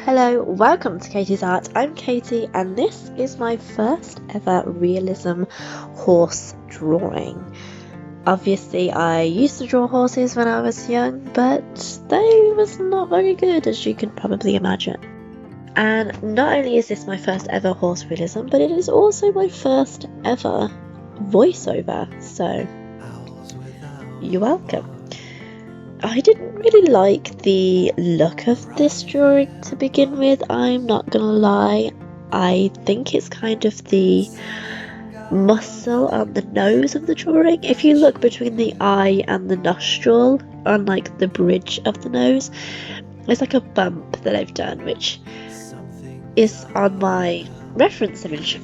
Hello, welcome to Katie's Art. I'm Katie and this is my first ever realism horse drawing. Obviously I used to draw horses when I was young, but they was not very good, as you can probably imagine. And not only is this my first ever horse realism, but it is also my first ever voiceover, so you're welcome. I didn't really like the look of this drawing to begin with, I'm not gonna lie. I think it's kind of the muscle on the nose of the drawing. If you look between the eye and the nostril, on like the bridge of the nose, there's like a bump that I've done, which is on my reference image.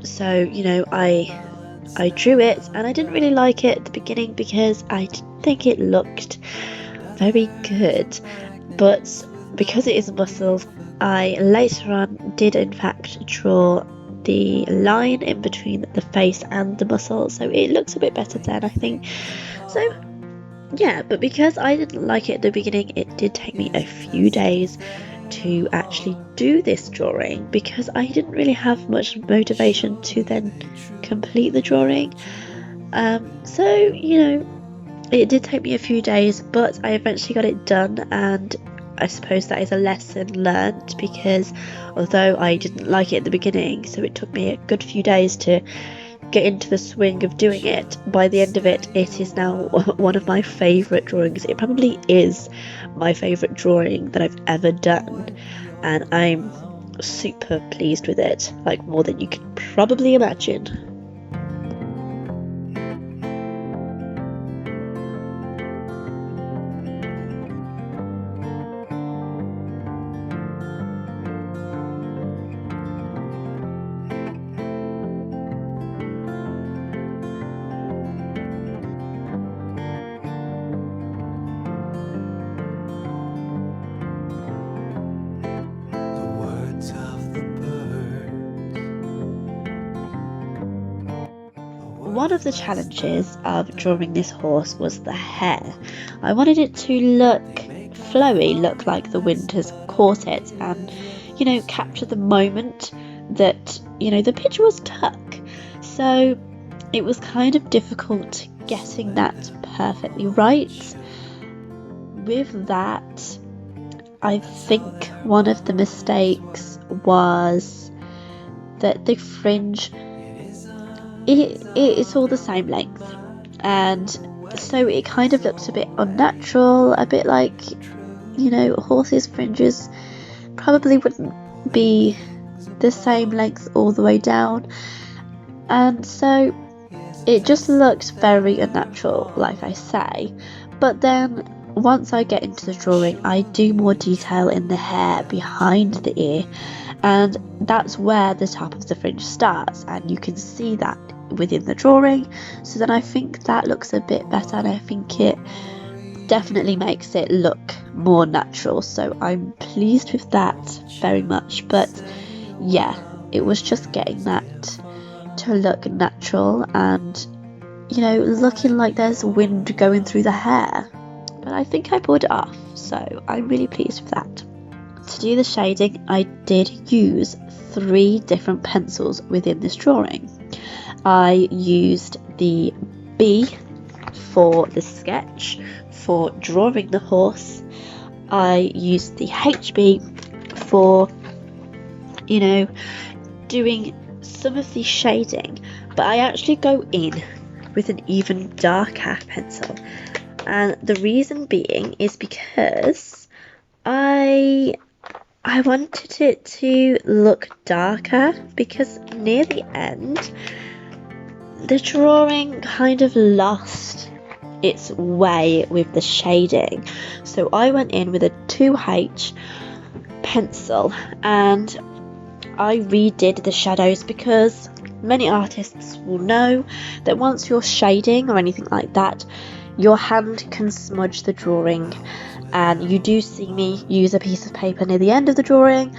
So, you know, I drew it and I didn't really like it at the beginning because I didn't think it looked very good, but because it is muscles, I later on did in fact draw the line in between the face and the muscle, so it looks a bit better then, I think. So yeah, but because I didn't like it at the beginning, it did take me a few days to actually do this drawing because I didn't really have much motivation to then complete the drawing. So, you know, it did take me a few days, but I eventually got it done, and I suppose that is a lesson learned because although I didn't like it at the beginning, so it took me a good few days to get into the swing of doing it, by the end of it, it is now one of my favourite drawings. It probably is my favourite drawing that I've ever done, and I'm super pleased with it, like more than you could probably imagine. One of the challenges of drawing this horse was the hair. I wanted it to look flowy, look like the wind has caught it, and, you know, capture the moment that, you know, the picture was tuck. So it was kind of difficult getting that perfectly right. With that, I think one of the mistakes was that the fringe, it's all the same length, and so it kind of looks a bit unnatural, a bit like, you know, horses' fringes probably wouldn't be the same length all the way down, and so it just looks very unnatural, like I say. But then once I get into the drawing, I do more detail in the hair behind the ear, and that's where the top of the fringe starts, and you can see that within the drawing. So then I think that looks a bit better, and I think it definitely makes it look more natural, so I'm pleased with that very much. But yeah, it was just getting that to look natural and, you know, looking like there's wind going through the hair, but I think I pulled it off, so I'm really pleased with that. To do the shading, I did use 3 different pencils within this drawing. I used the B for the sketch, for drawing the horse. I used the HB for, you know, doing some of the shading, but I actually go in with an even darker pencil, and the reason being is because I wanted it to look darker, because near the end the drawing kind of lost its way with the shading, so I went in with a 2H pencil and I redid the shadows, because many artists will know that once you're shading or anything like that, your hand can smudge the drawing, and you do see me use a piece of paper near the end of the drawing.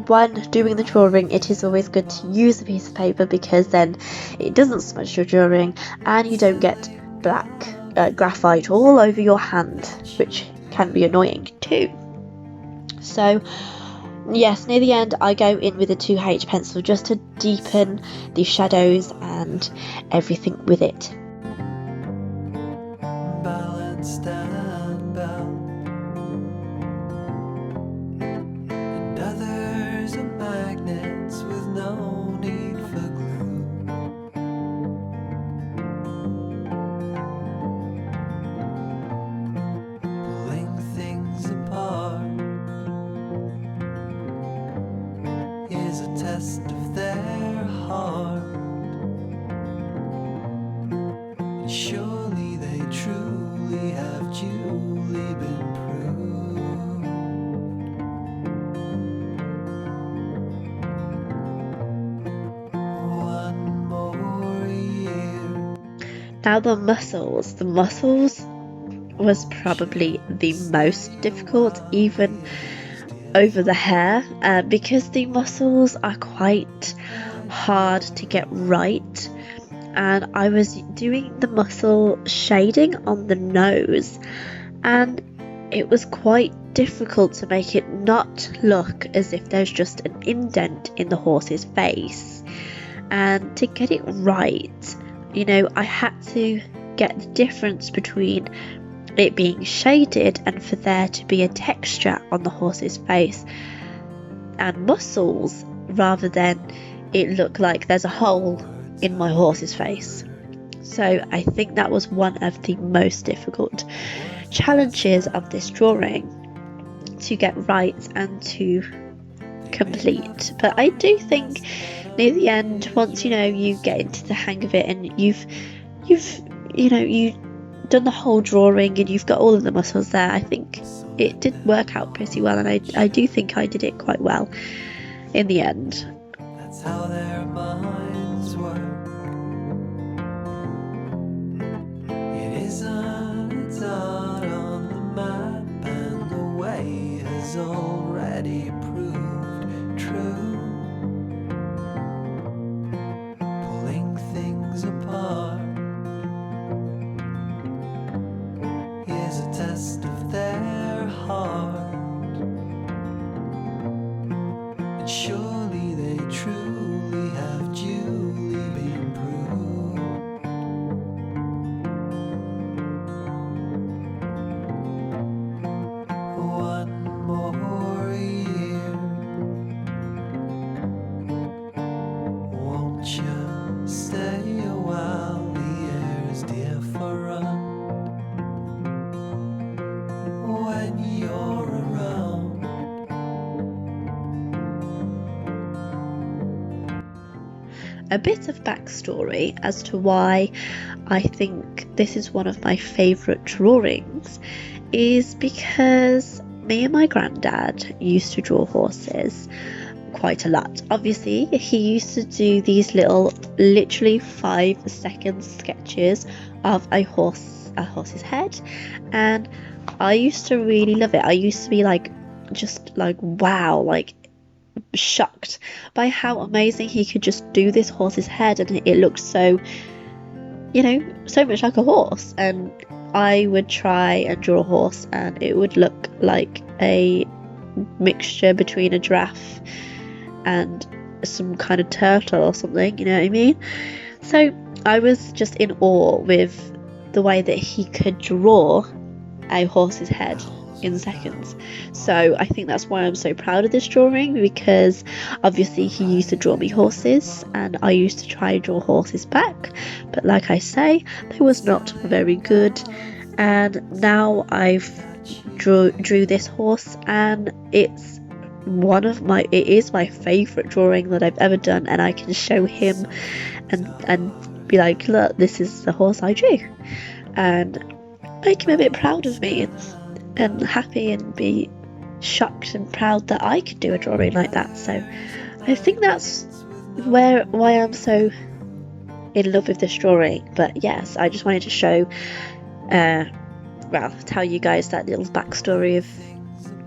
When doing the drawing, it is always good to use a piece of paper because then it doesn't smudge your drawing and you don't get black graphite all over your hand, which can be annoying too. So yes, near the end I go in with a 2H pencil just to deepen the shadows and everything with it. Balanced and bound, and others are magnets with no need for glue. Pulling things apart is a test of their heart, and surely they truly have duly been proved. One more year. Now the muscles was probably the most difficult, even over the hair, because the muscles are quite hard to get right, and I was doing the muscle shading on the nose, and it was quite difficult to make it not look as if there's just an indent in the horse's face. And to get it right, I had to get the difference between it being shaded and for there to be a texture on the horse's face and muscles, rather than it look like there's a hole in my horse's face. So I think that was one of the most difficult challenges of this drawing, to get right and to complete. But I do think near the end, once you get into the hang of it and you've done the whole drawing and you've got all of the muscles there, I think it did work out pretty well, and I do think I did it quite well in the end. That's how their minds work. It isn't, it's not on the map, and the way has already proved true. Pulling things apart is a test of their heart, and surely they truly have duly been proved. One more year, won't you stay a while? The air is dear for run when you're around. A bit of backstory as to why I think this is one of my favourite drawings is because me and my granddad used to draw horses quite a lot. Obviously, he used to do these little, literally 5-second sketches of a horse's head, and I used to really love it. I used to be just like wow, like shocked by how amazing he could just do this horse's head, and it looked so so much like a horse. And I would try and draw a horse and it would look like a mixture between a giraffe and some kind of turtle or something, you know what I mean? So I was just in awe with the way that he could draw a horse's head in seconds. So I think that's why I'm so proud of this drawing, because obviously he used to draw me horses and I used to try and draw horses back, but like I say, they was not very good. And now I've drew this horse, and it is my favourite drawing that I've ever done, and I can show him and be like, look, this is the horse I drew, and make him a bit proud of me and happy, and be shocked and proud that I could do a drawing like that. So I think that's why I'm so in love with this drawing. But yes, I just wanted to show tell you guys that little backstory of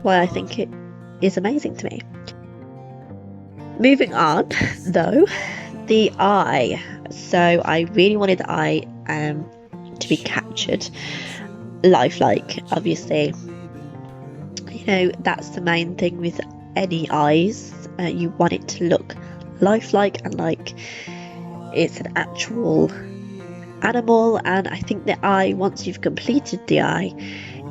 why I think it is amazing to me. Moving on though, the eye. So I really wanted the eye to be captured lifelike, obviously. you know, that's the main thing with any eyes. You want it to look lifelike and like it's an actual animal. And I think the eye, once you've completed the eye,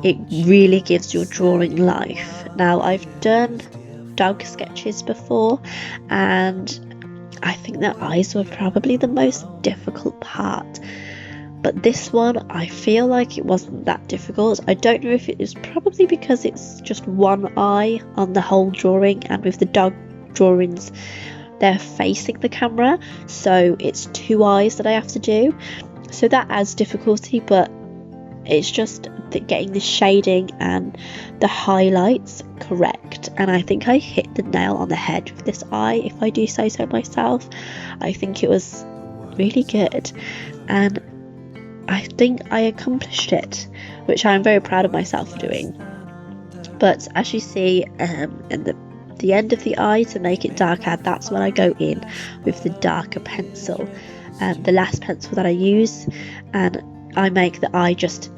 it really gives your drawing life. Now, I've done dog sketches before, and I think the eyes were probably the most difficult part. But this one, I feel like it wasn't that difficult. I don't know if it is probably because it's just one eye on the whole drawing, and with the dog drawings, they're facing the camera, so it's two eyes that I have to do. So that adds difficulty, but it's just getting the shading and the highlights correct. And I think I hit the nail on the head with this eye, if I do say so myself. I think it was really good, and I think I accomplished it, which I'm very proud of myself for doing. But as you see in the end of the eye, to make it darker, that's when I go in with the darker pencil, the last pencil that I use, and I make the eye just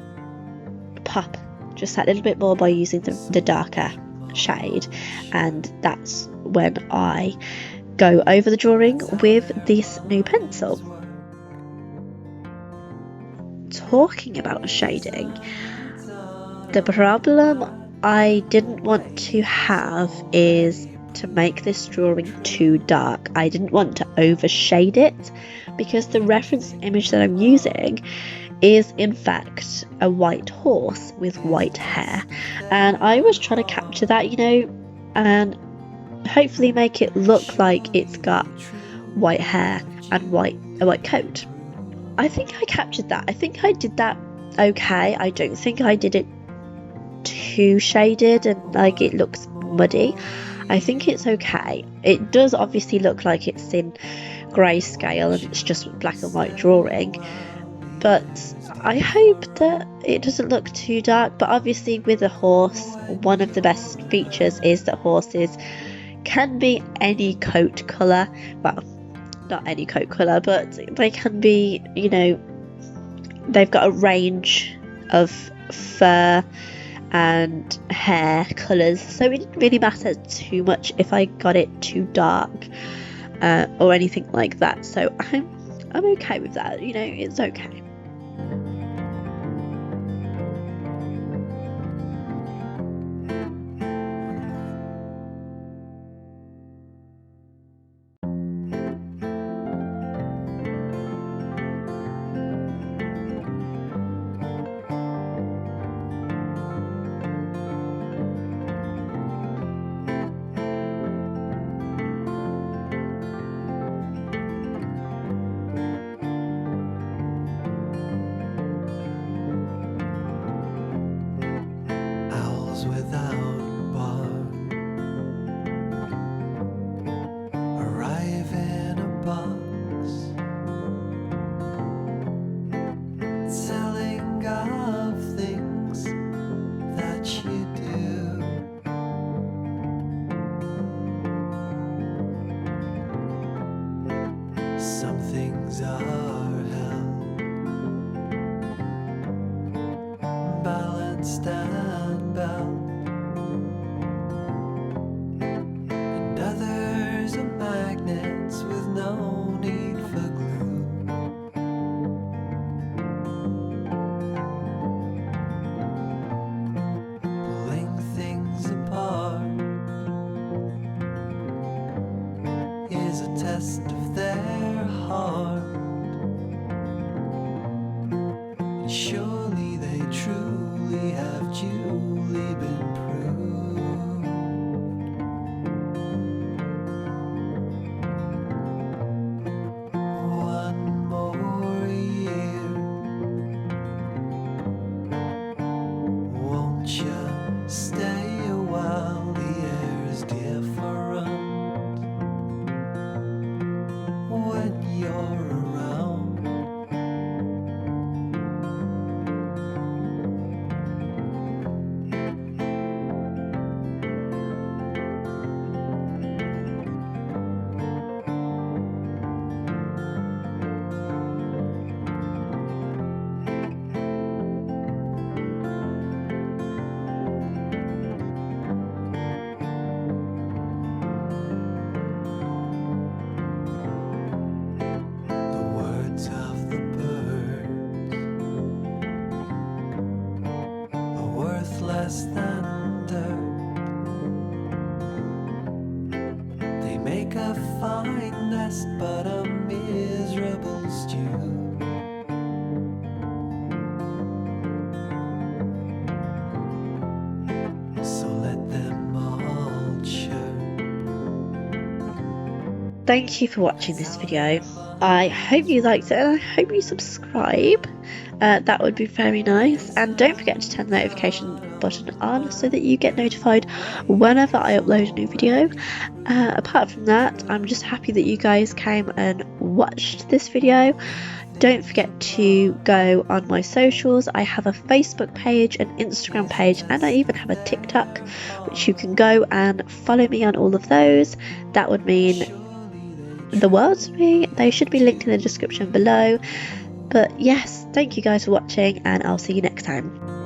pop just that little bit more by using the darker shade. And that's when I go over the drawing with this new pencil. Talking about shading, the problem I didn't want to have is to make this drawing too dark. I didn't want to overshade it, because the reference image that I'm using is in fact a white horse with white hair, and I was trying to capture that, you know, and hopefully make it look like it's got white hair and a white coat. I think I captured that. I think I did that okay. I don't think I did it too shaded and like it looks muddy. I think it's okay. It does obviously look like it's in grayscale and it's just black and white drawing, but I hope that it doesn't look too dark. But obviously with a horse, one of the best features is that horses can be any coat colour. Well, not any coat colour, but they can be, you know, they've got a range of fur and hair colours, so it didn't really matter too much if I got it too dark or anything like that. So I'm okay with that, you know, it's okay. Owls without bar arrive in a box, telling of things that you do. Some things are held balanced and bound, and others are magnets with no need for glue. Pulling things apart is a test of their heart. thank you for watching this video. I hope you liked it and I hope you subscribe. That would be very nice, and don't forget to turn the notification button on so that you get notified whenever I upload a new video. Apart from that, I'm just happy that you guys came and watched this video. Don't forget to go on my socials. I have a Facebook page, an Instagram page, and I even have a TikTok, which you can go and follow me on all of those. That would mean the world to me. They should be linked in the description below. But yes, thank you guys for watching, and I'll see you next time.